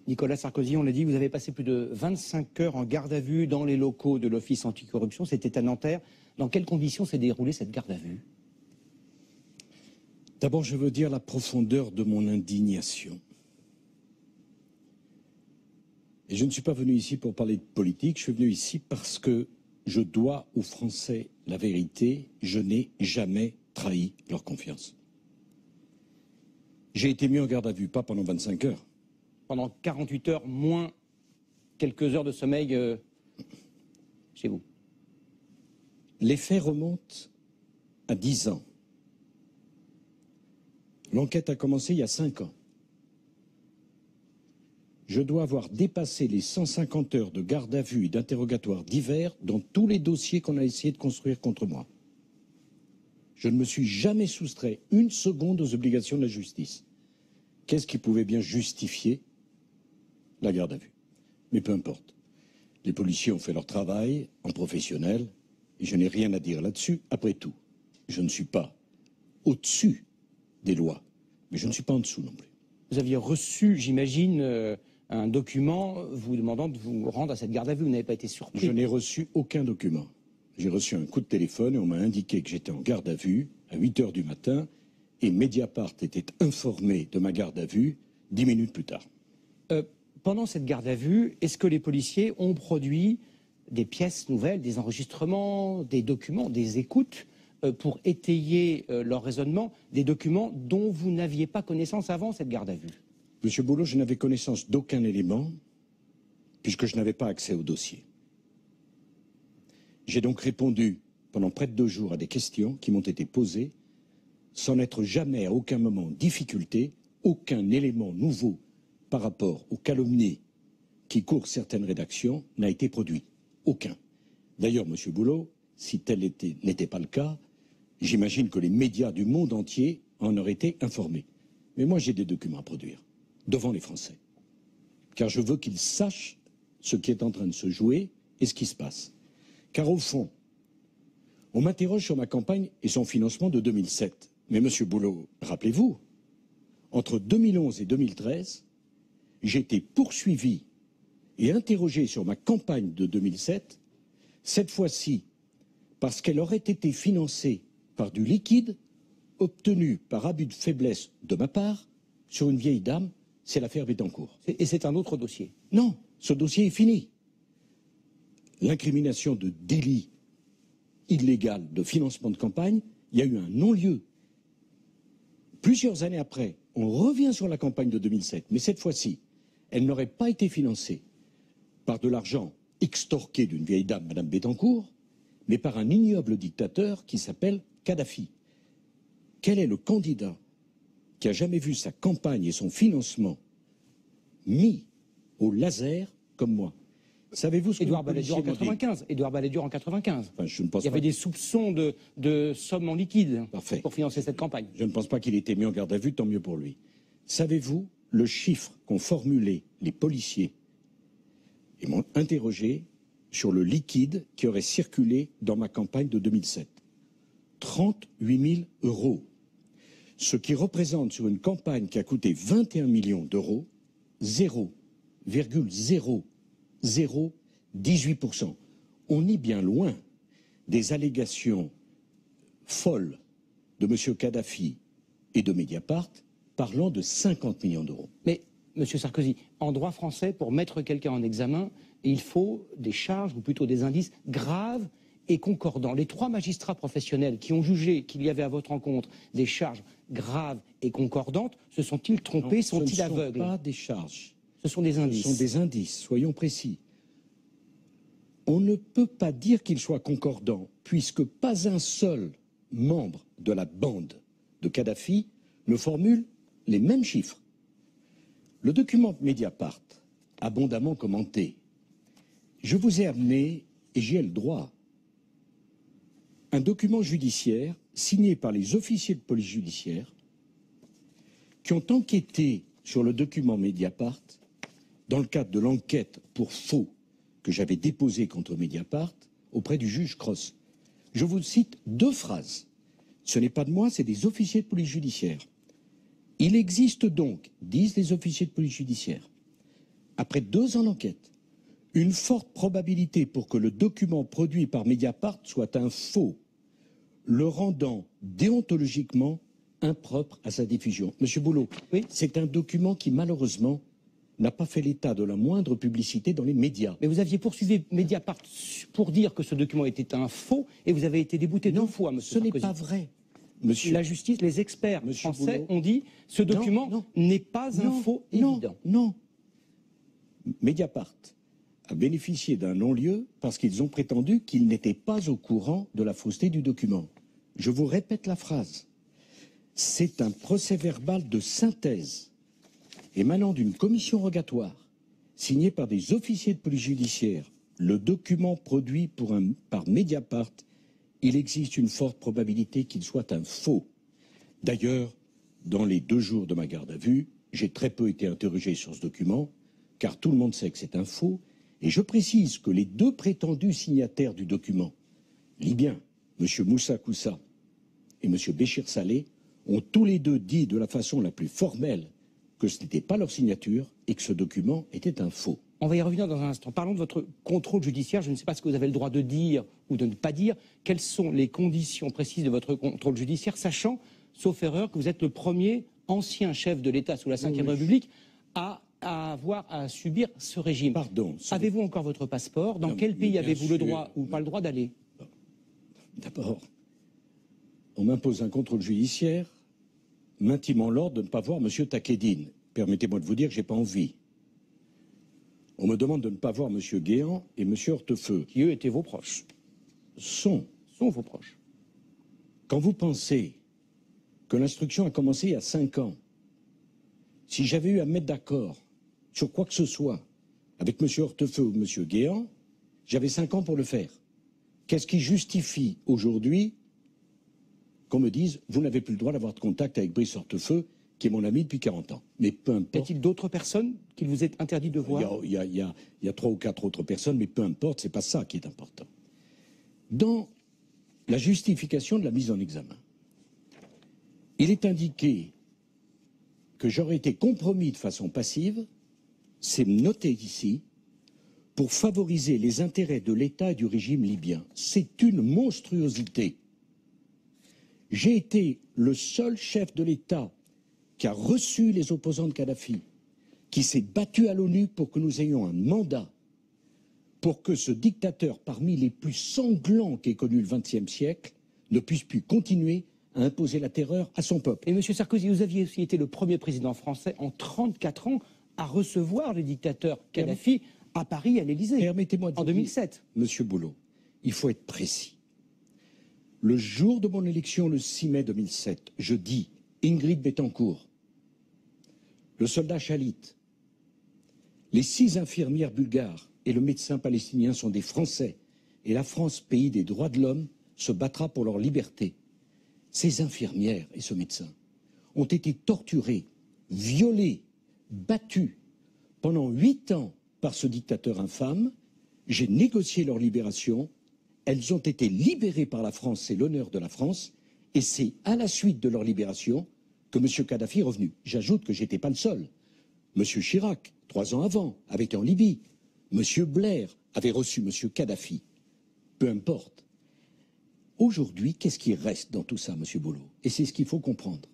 Nicolas Sarkozy, on l'a dit, vous avez passé plus de 25 heures en garde à vue dans les locaux de l'Office anticorruption. C'était à Nanterre. Dans quelles conditions s'est déroulée cette garde à vue? D'abord, je veux dire la profondeur de mon indignation. Et je ne suis pas venu ici pour parler de politique, je suis venu ici parce que je dois aux Français la vérité. Je n'ai jamais trahi leur confiance. J'ai été mis en garde à vue, pas pendant 25 heures. Pendant 48 heures, moins quelques heures de sommeil chez vous. Les faits remontent à 10 ans. L'enquête a commencé il y a 5 ans. Je dois avoir dépassé les 150 heures de garde à vue et d'interrogatoire divers dans tous les dossiers qu'on a essayé de construire contre moi. Je ne me suis jamais soustrait une seconde aux obligations de la justice. Qu'est-ce qui pouvait bien justifier la garde à vue? Mais peu importe. Les policiers ont fait leur travail en professionnel et je n'ai rien à dire là-dessus. Après tout, je ne suis pas au-dessus des lois, mais je ne suis pas en dessous non plus. Vous aviez reçu, j'imagine, un document vous demandant de vous rendre à cette garde à vue. Vous n'avez pas été surpris? Je n'ai reçu aucun document. J'ai reçu un coup de téléphone et on m'a indiqué que j'étais en garde à vue à 8 heures du matin et Mediapart était informé de ma garde à vue 10 minutes plus tard. Pendant cette garde à vue, est-ce que les policiers ont produit des pièces nouvelles, des enregistrements, des documents, des écoutes pour étayer leur raisonnement, des documents dont vous n'aviez pas connaissance avant cette garde à vue? Monsieur Boulot, je n'avais connaissance d'aucun élément puisque je n'avais pas accès au dossier. J'ai donc répondu pendant près de 2 jours à des questions qui m'ont été posées sans n'être jamais à aucun moment en difficulté, aucun élément nouveau par rapport aux calomnies qui courent certaines rédactions n'a été produit. Aucun. D'ailleurs, monsieur Boulot, si tel n'était pas le cas, j'imagine que les médias du monde entier en auraient été informés. Mais moi, j'ai des documents à produire devant les Français. Car je veux qu'ils sachent ce qui est en train de se jouer et ce qui se passe. Car au fond, on m'interroge sur ma campagne et son financement de 2007. Mais monsieur Boulot, rappelez-vous, entre 2011 et 2013, j'ai été poursuivi et interrogé sur ma campagne de 2007, cette fois-ci parce qu'elle aurait été financée par du liquide obtenu par abus de faiblesse de ma part sur une vieille dame, c'est l'affaire Bettencourt. Et c'est un autre dossier? Non, ce dossier est fini. L'incrimination de délit illégal de financement de campagne, il y a eu un non-lieu. Plusieurs années après, on revient sur la campagne de 2007, mais cette fois-ci, elle n'aurait pas été financée par de l'argent extorqué d'une vieille dame, Madame Bettencourt, mais par un ignoble dictateur qui s'appelle Kadhafi. Quel est le candidat qui a jamais vu sa campagne et son financement mis au laser comme moi? Savez-vous ce que Édouard Balladur en 95. Édouard Balladur en 95. Enfin, je ne pense Il y avait des soupçons de sommes en liquide pour financer cette campagne. Je ne pense pas qu'il ait été mis en garde à vue, tant mieux pour lui. Savez-vous le chiffre qu'ont formulé les policiers? Ils m'ont interrogé sur le liquide qui aurait circulé dans ma campagne de 2007. 38 000 €. Ce qui représente sur une campagne qui a coûté 21 millions d'euros, 0,018%. On est bien loin des allégations folles de M. Kadhafi et de Mediapart parlant de 50 millions d'euros. Mais, M. Sarkozy, en droit français, pour mettre quelqu'un en examen, il faut des charges, ou plutôt des indices graves et concordants. Les 3 magistrats professionnels qui ont jugé qu'il y avait à votre encontre des charges graves et concordantes, se sont-ils trompés, sont-ils aveugles? Ce ne sont pas des charges. Ce sont des indices. Ce sont des indices, soyons précis. On ne peut pas dire qu'ils soient concordants, puisque pas un seul membre de la bande de Kadhafi ne formule les mêmes chiffres. Le document Mediapart, abondamment commenté, je vous ai amené, et j'y ai le droit, un document judiciaire signé par les officiers de police judiciaire qui ont enquêté sur le document Mediapart dans le cadre de l'enquête pour faux que j'avais déposée contre Mediapart auprès du juge Cross. Je vous cite 2 phrases. Ce n'est pas de moi, c'est des officiers de police judiciaire. Il existe donc, disent les officiers de police judiciaire, après 2 ans d'enquête, une forte probabilité pour que le document produit par Mediapart soit un faux, le rendant déontologiquement impropre à sa diffusion. Monsieur Boulot, oui, c'est un document qui malheureusement n'a pas fait l'état de la moindre publicité dans les médias. mais vous aviez poursuivi Mediapart pour dire que ce document était un faux et vous avez été débouté 2 fois, monsieur Ce n'est Sarkozy. pas vrai. Monsieur, La justice, les experts Monsieur français Boulot, ont dit ce document n'est pas un faux évident. Non. Mediapart a bénéficié d'un non-lieu parce qu'ils ont prétendu qu'ils n'étaient pas au courant de la fausseté du document. Je vous répète la phrase. C'est un procès-verbal de synthèse émanant d'une commission rogatoire signé par des officiers de police judiciaire. Le document produit par Mediapart, il existe une forte probabilité qu'il soit un faux. D'ailleurs, dans les 2 jours de ma garde à vue, j'ai très peu été interrogé sur ce document, car tout le monde sait que c'est un faux. Et je précise que les 2 prétendus signataires du document, libyens, M. Moussa Koussa et M. Béchir Saleh, ont tous les 2 dit de la façon la plus formelle que ce n'était pas leur signature et que ce document était un faux. On va y revenir dans un instant. Parlons de votre contrôle judiciaire. Je ne sais pas ce que vous avez le droit de dire ou de ne pas dire. Quelles sont les conditions précises de votre contrôle judiciaire, sachant, sauf erreur, que vous êtes le premier ancien chef de l'État sous la Ve République à avoir à subir ce régime. Pardon. Avez-vous encore votre passeport? Dans quel pays avez-vous le droit ou pas le droit d'aller? D'abord, on m'impose un contrôle judiciaire, m'intimant l'ordre de ne pas voir M. Takedine. Permettez-moi de vous dire que je n'ai pas envie. On me demande de ne pas voir M. Guéant et M. Hortefeux. Qui, eux, étaient vos proches. Sont Vos proches. Quand vous pensez que l'instruction a commencé il y a 5 ans, si j'avais eu à me mettre d'accord sur quoi que ce soit avec M. Hortefeux ou M. Guéant, j'avais 5 ans pour le faire. Qu'est-ce qui justifie aujourd'hui qu'on me dise « vous n'avez plus le droit d'avoir de contact avec Brice Hortefeux, qui est mon ami depuis 40 ans ». Mais peu importe. Y a-t-il d'autres personnes qu'il vous est interdit de voir? Il y a 3 ou 4 autres personnes, mais peu importe, c'est pas ça qui est important. Dans la justification de la mise en examen, il est indiqué que j'aurais été compromis de façon passive, c'est noté ici, pour favoriser les intérêts de l'État et du régime libyen. C'est une monstruosité. J'ai été le seul chef de l'État qui a reçu les opposants de Kadhafi, qui s'est battu à l'ONU pour que nous ayons un mandat, pour que ce dictateur, parmi les plus sanglants qu'ait connu le XXe siècle, ne puisse plus continuer à imposer la terreur à son peuple. Et M. Sarkozy, vous aviez aussi été le premier président français en 34 ans à recevoir le dictateur Kadhafi à Paris, à l'Élysée, Permettez-moi de en vous dire, 2007. Monsieur Boulot, il faut être précis. Le jour de mon élection, le 6 mai 2007, je dis Ingrid Betancourt, le soldat Chalit, les 6 infirmières bulgares et le médecin palestinien sont des Français. Et la France, pays des droits de l'homme, se battra pour leur liberté. Ces infirmières et ce médecin ont été torturés, violés, battus pendant 8 ans par ce dictateur infâme. J'ai négocié leur libération. Elles ont été libérées par la France, c'est l'honneur de la France. Et c'est à la suite de leur libération que M. Kadhafi est revenu. J'ajoute que je n'étais pas le seul. M. Chirac, 3 ans avant, avait été en Libye. M. Blair avait reçu M. Kadhafi. Peu importe. Aujourd'hui, qu'est-ce qui reste dans tout ça, M. Boulot? Et c'est ce qu'il faut comprendre.